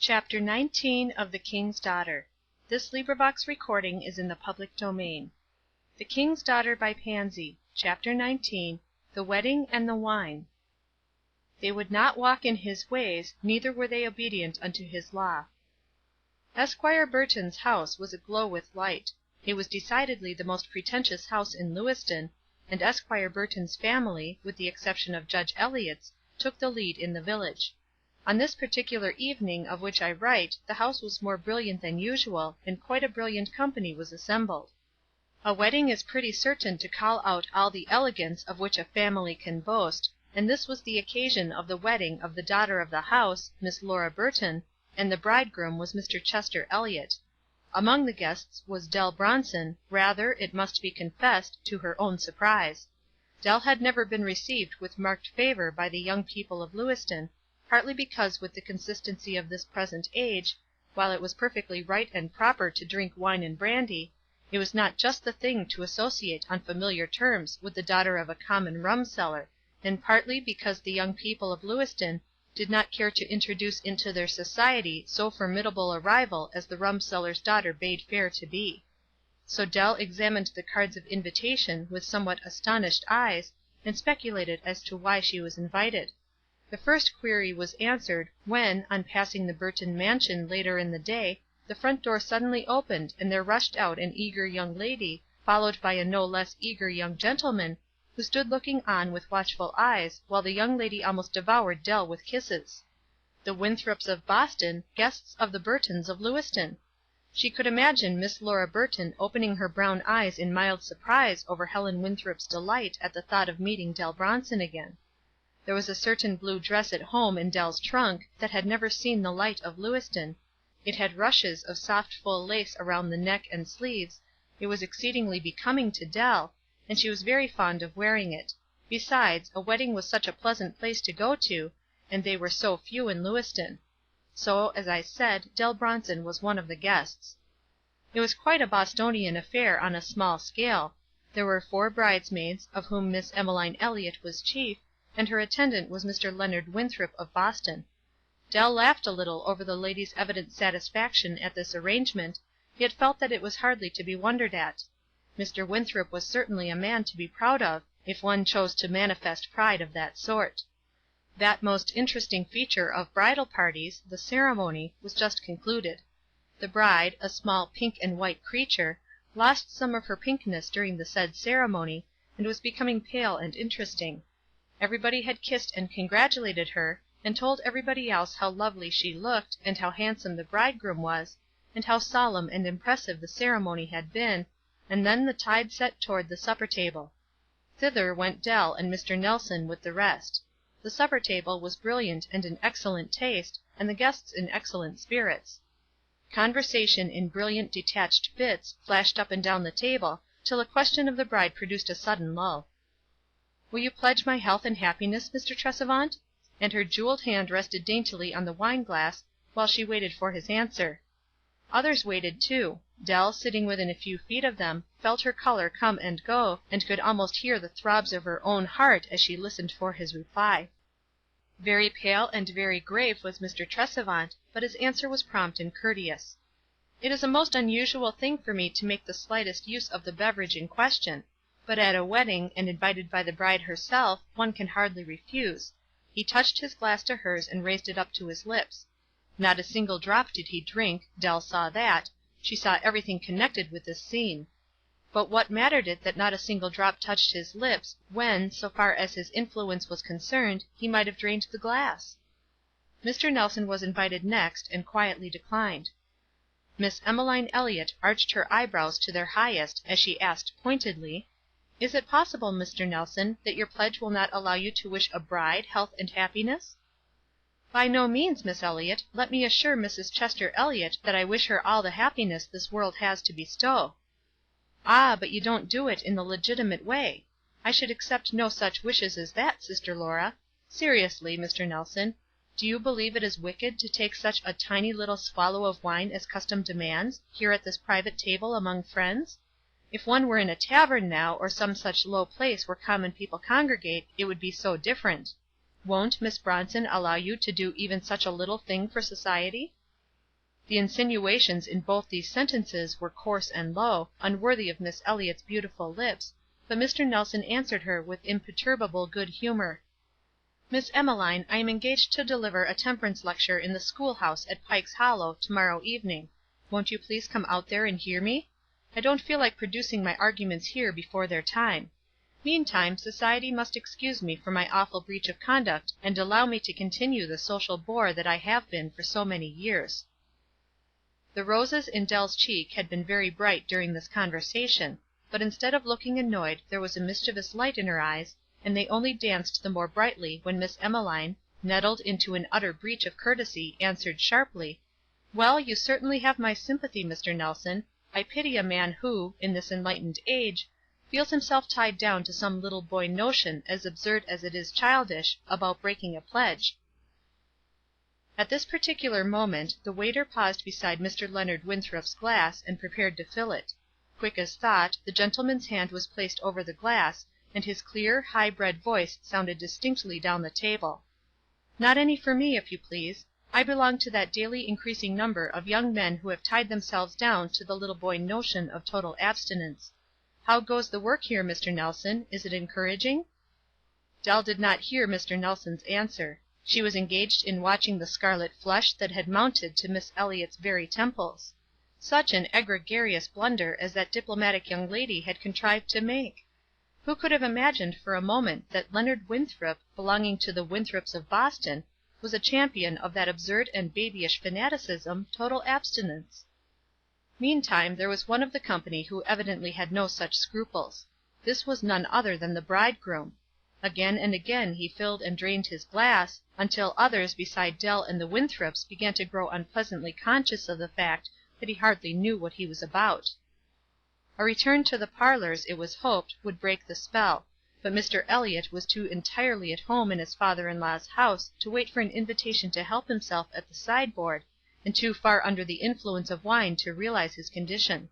Chapter 19 of The King's Daughter. This recording is in the public domain. The King's Daughter by Pansy. Chapter 19. The Wedding and the Wine. They would not walk in his ways, neither were they obedient unto his law. Esquire Burton's house was aglow with light. It was decidedly the most pretentious house in Lewiston, and Esquire Burton's family, with the exception of Judge Eliot's, took the lead in the village. On this particular evening of which I write, the house was more brilliant than usual, and quite a brilliant company was assembled. A wedding is pretty certain to call out all the elegance of which a family can boast, and this was the occasion of the wedding of the daughter of the house, Miss Laura Burton, and the bridegroom was Mr. Chester Eliot. Among the guests was Dell Bronson, rather, it must be confessed, to her own surprise. Dell had never been received with marked favor by the young people of Lewiston, partly because with the consistency of this present age, while it was perfectly right and proper to drink wine and brandy, it was not just the thing to associate on familiar terms with the daughter of a common rum-seller, and partly because the young people of Lewiston did not care to introduce into their society so formidable a rival as the rum-seller's daughter bade fair to be. So Dell examined the cards of invitation with somewhat astonished eyes, and speculated as to why she was invited. The first query was answered, when, on passing the Burton mansion later in the day, the front door suddenly opened, and there rushed out an eager young lady, followed by a no less eager young gentleman, who stood looking on with watchful eyes, while the young lady almost devoured Dell with kisses. The Winthrops of Boston, guests of the Burtons of Lewiston! She could imagine Miss Laura Burton opening her brown eyes in mild surprise over Helen Winthrop's delight at the thought of meeting Dell Bronson again. There was a certain blue dress at home in Dell's trunk that had never seen the light of Lewiston. It had rushes of soft full lace around the neck and sleeves. It was exceedingly becoming to Dell, and she was very fond of wearing it. Besides, a wedding was such a pleasant place to go to, and they were so few in Lewiston. So, as I said, Dell Bronson was one of the guests. It was quite a Bostonian affair on a small scale. There were 4 bridesmaids, of whom Miss Emmeline Elliott was chief, and her attendant was Mr. Leonard Winthrop of Boston. Dell laughed a little over the lady's evident satisfaction at this arrangement, yet felt that it was hardly to be wondered at. Mr. Winthrop was certainly a man to be proud of, if one chose to manifest pride of that sort. That most interesting feature of bridal parties, the ceremony, was just concluded. The bride, a small pink and white creature, lost some of her pinkness during the said ceremony, and was becoming pale and interesting. Everybody had kissed and congratulated her, and told everybody else how lovely she looked, and how handsome the bridegroom was, and how solemn and impressive the ceremony had been, and then the tide set toward the supper table. Thither went Dell and Mr. Nelson with the rest. The supper table was brilliant and in excellent taste, and the guests in excellent spirits. Conversation in brilliant detached bits flashed up and down the table, till a question of the bride produced a sudden lull. "Will you pledge my health and happiness, Mr. Tresevant?" And her jeweled hand rested daintily on the wine-glass, while she waited for his answer. Others waited too. Dell, sitting within a few feet of them, felt her color come and go, and could almost hear the throbs of her own heart as she listened for his reply. Very pale and very grave was Mr. Tresevant, but his answer was prompt and courteous. "It is a most unusual thing for me to make the slightest use of the beverage in question, but at a wedding, and invited by the bride herself, one can hardly refuse." He touched his glass to hers and raised it up to his lips. Not a single drop did he drink, Dell saw that. She saw everything connected with this scene. But what mattered it that not a single drop touched his lips, when, so far as his influence was concerned, he might have drained the glass? Mr. Nelson was invited next, and quietly declined. Miss Emmeline Elliott arched her eyebrows to their highest, as she asked pointedly, "Is it possible, Mr. Nelson, that your pledge will not allow you to wish a bride health and happiness?" "By no means, Miss Elliott. Let me assure Mrs. Chester Elliott that I wish her all the happiness this world has to bestow." "Ah, but you don't do it in the legitimate way. I should accept no such wishes as that, Sister Laura. Seriously, Mr. Nelson, do you believe it is wicked to take such a tiny little swallow of wine as custom demands, here at this private table among friends? If one were in a tavern now, or some such low place where common people congregate, it would be so different. Won't Miss Bronson allow you to do even such a little thing for society?" The insinuations in both these sentences were coarse and low, unworthy of Miss Elliot's beautiful lips, but Mr. Nelson answered her with imperturbable good humor. "Miss Emmeline, I am engaged to deliver a temperance lecture in the schoolhouse at Pike's Hollow to-morrow evening. Won't you please come out there and hear me? I don't feel like producing my arguments here before their time. Meantime, society must excuse me for my awful breach of conduct, and allow me to continue the social bore that I have been for so many years." The roses in Dell's cheek had been very bright during this conversation, but instead of looking annoyed there was a mischievous light in her eyes, and they only danced the more brightly when Miss Emmeline, nettled into an utter breach of courtesy, answered sharply: "Well, you certainly have my sympathy, Mr. Nelson. I pity a man who, in this enlightened age, feels himself tied down to some little boy notion as absurd as it is childish, about breaking a pledge." At this particular moment the waiter paused beside Mr. Leonard Winthrop's glass, and prepared to fill it. Quick as thought, the gentleman's hand was placed over the glass, and his clear, high-bred voice sounded distinctly down the table: "Not any for me, if you please. I belong to that daily increasing number of young men who have tied themselves down to the little boy notion of total abstinence. How goes the work here, Mr. Nelson? Is it encouraging?" Dell did not hear Mr. Nelson's answer. She was engaged in watching the scarlet flush that had mounted to Miss Elliot's very temples. Such an egregious blunder as that diplomatic young lady had contrived to make! Who could have imagined for a moment that Leonard Winthrop, belonging to the Winthrops of Boston, was a champion of that absurd and babyish fanaticism, total abstinence? Meantime there was one of the company who evidently had no such scruples. This was none other than the bridegroom. Again and again he filled and drained his glass, until others beside Dell and the Winthrops began to grow unpleasantly conscious of the fact that he hardly knew what he was about. A return to the parlors, it was hoped, would break the spell, but Mr. Elliot was too entirely at home in his father-in-law's house to wait for an invitation to help himself at the sideboard, and too far under the influence of wine to realize his condition.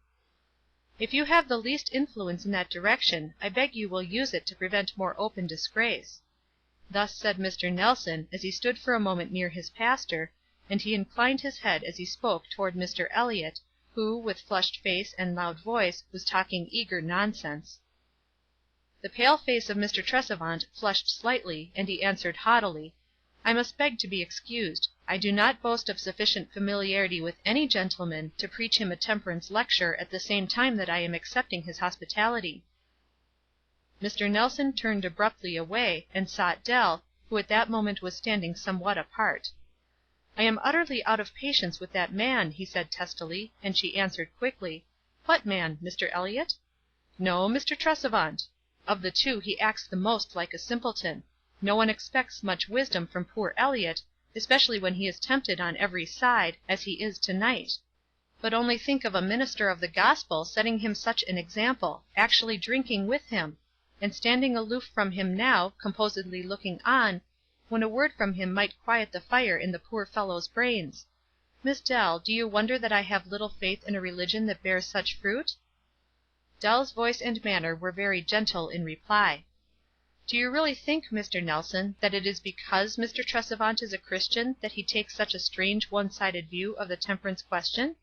"If you have the least influence in that direction, I beg you will use it to prevent more open disgrace." Thus said Mr. Nelson, as he stood for a moment near his pastor, and he inclined his head as he spoke toward Mr. Elliot, who, with flushed face and loud voice, was talking eager nonsense. The pale face of Mr. Tresevant flushed slightly, and he answered haughtily: "I must beg to be excused. I do not boast of sufficient familiarity with any gentleman to preach him a temperance lecture at the same time that I am accepting his hospitality." Mr. Nelson turned abruptly away, and sought Dell, who at that moment was standing somewhat apart. "I am utterly out of patience with that man," he said testily, and she answered quickly: "What man, Mr. Elliot?" "No, Mr. Tresevant. Of the two he acts the most like a simpleton. No one expects much wisdom from poor Elliot, especially when he is tempted on every side, as he is to-night. But only think of a minister of the gospel setting him such an example, actually drinking with him! And standing aloof from him now, composedly looking on, when a word from him might quiet the fire in the poor fellow's brains. Miss Dell, do you wonder that I have little faith in a religion that bears such fruit?" Dell's voice and manner were very gentle in reply. "Do you really think, Mr. Nelson, that it is because Mr. Tresevant is a Christian that he takes such a strange one-sided view of the temperance question?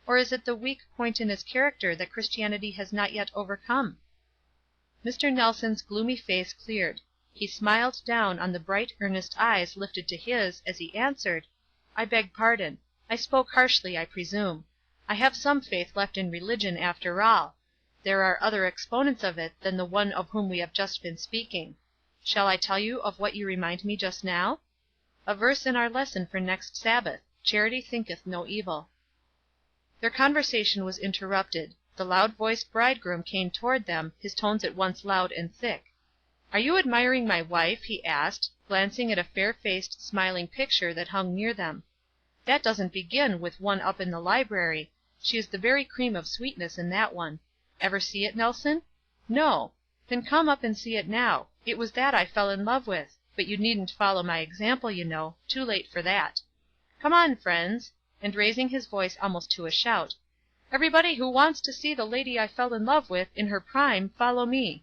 Or is it the weak point in his character that Christianity has not yet overcome?" Mr. Nelson's gloomy face cleared. He smiled down on the bright, earnest eyes lifted to his, as he answered: "I beg pardon. I spoke harshly, I presume. I have some faith left in religion, after all. There are other exponents of it than the one of whom we have just been speaking. Shall I tell you of what you remind me just now? A verse in our lesson for next Sabbath: 'Charity thinketh no evil.'" Their conversation was interrupted. The loud-voiced bridegroom came toward them, his tones at once loud and thick. "Are you admiring my wife?" he asked, glancing at a fair-faced, smiling picture that hung near them. "That doesn't begin with one up in the library. She is the very cream of sweetness in that one. Ever see it, Nelson? No? Then come up and see it now. It was that I fell in love with. But you needn't follow my example, you know. Too late for that. Come on, friends," and raising his voice almost to a shout, "everybody who wants to see the lady I fell in love with, in her prime, follow me."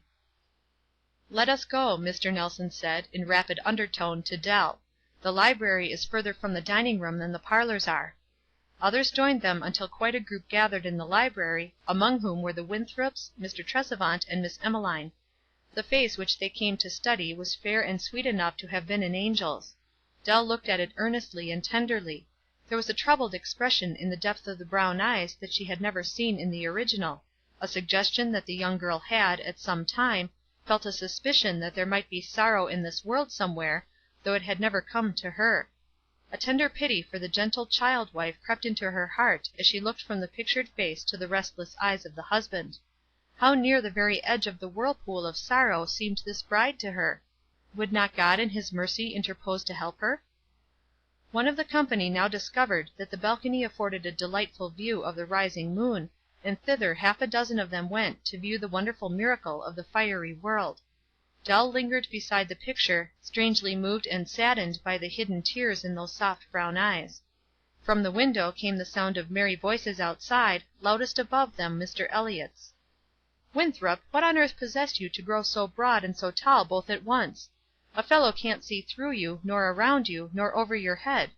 "Let us go," Mr. Nelson said, in rapid undertone, to Dell. "The library is further from the dining room than the parlors are." Others joined them until quite a group gathered in the library, among whom were the Winthrops, Mr. Tresevant, and Miss Emmeline. The face which they came to study was fair and sweet enough to have been an angel's. Dell looked at it earnestly and tenderly. There was a troubled expression in the depth of the brown eyes that she had never seen in the original, a suggestion that the young girl had, at some time, felt a suspicion that there might be sorrow in this world somewhere, though it had never come to her. A tender pity for the gentle child wife crept into her heart as she looked from the pictured face to the restless eyes of the husband. How near the very edge of the whirlpool of sorrow seemed this bride to her! Would not God in his mercy interpose to help her? One of the company now discovered that the balcony afforded a delightful view of the rising moon, and thither half a dozen of them went to view the wonderful miracle of the fiery world. Dell lingered beside the picture, strangely moved and saddened by the hidden tears in those soft brown eyes. From the window came the sound of merry voices outside, loudest above them Mr. Elliott's. "Winthrop, what on earth possessed you to grow so broad and so tall both at once? A fellow can't see through you, nor around you, nor over your head.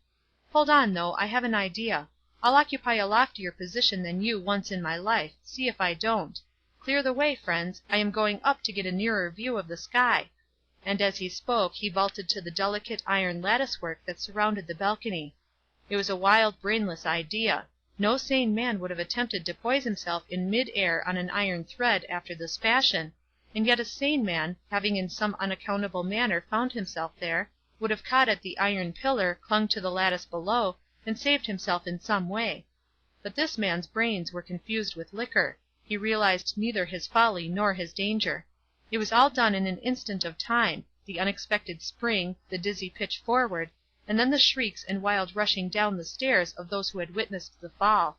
Hold on, though, I have an idea. I'll occupy a loftier position than you once in my life, see if I don't. Clear the way, friends, I am going up to get a nearer view of the sky." And as he spoke he vaulted to the delicate iron lattice work that surrounded the balcony. It was a wild, brainless idea. No sane man would have attempted to poise himself in mid-air on an iron thread after this fashion, and yet a sane man, having in some unaccountable manner found himself there, would have caught at the iron pillar, clung to the lattice below, and saved himself in some way. But this man's brains were confused with liquor. He realized neither his folly nor his danger. It was all done in an instant of time, the unexpected spring, the dizzy pitch forward, and then the shrieks and wild rushing down the stairs of those who had witnessed the fall.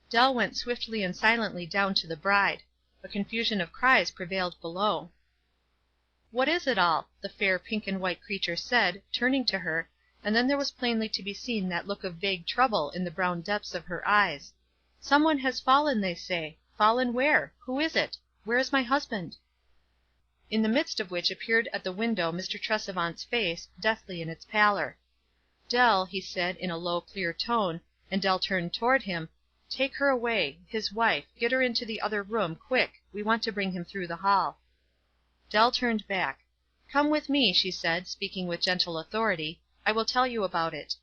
Dell went swiftly and silently down to the bride. A confusion of cries prevailed below. "What is it all?" the fair pink and white creature said, turning to her, and then there was plainly to be seen that look of vague trouble in the brown depths of her eyes. "Some one has fallen, they say. Fallen where? Who is it? Where is my husband?" In the midst of which appeared at the window Mr. Tresevant's face, deathly in its pallor. "Dell," he said, in a low, clear tone, and Dell turned toward him, "take her away, his wife, get her into the other room, quick, we want to bring him through the hall." Dell turned back. "Come with me," she said, speaking with gentle authority, "I will tell you about it."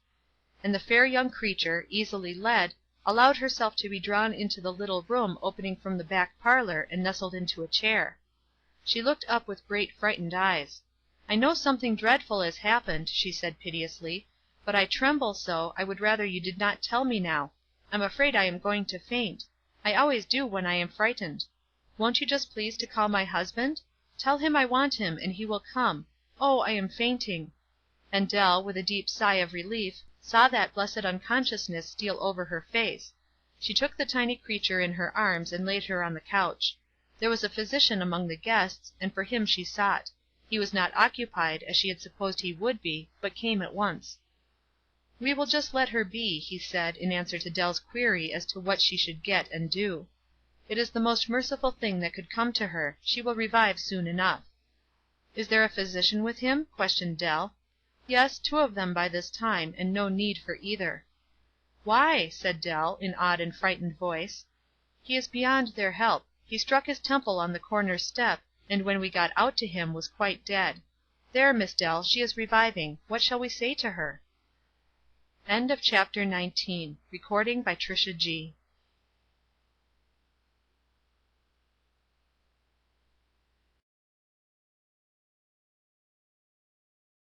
And the fair young creature, easily led, allowed herself to be drawn into the little room opening from the back parlor, and nestled into a chair. She looked up with great frightened eyes. "I know something dreadful has happened," she said piteously, "but I tremble so, I would rather you did not tell me now. I'm afraid I am going to faint. I always do when I am frightened. Won't you just please to call my husband? Tell him I want him, and he will come. Oh, I am fainting." And Dell, with a deep sigh of relief, saw that blessed unconsciousness steal over her face. She took the tiny creature in her arms and laid her on the couch. There was a physician among the guests, and for him she sought. He was not occupied, as she had supposed he would be, but came at once. "We will just let her be," he said, in answer to Dell's query as to what she should get and do. "It is the most merciful thing that could come to her. She will revive soon enough." "Is there a physician with him?" questioned Dell. "Yes, 2 of them by this time, and no need for either." "Why?" said Dell, in awed and frightened voice. "He is beyond their help. He struck his temple on the corner step, and when we got out to him was quite dead. There, Miss Dell, she is reviving. What shall we say to her?" End of Chapter 19. Recording by Trisha G.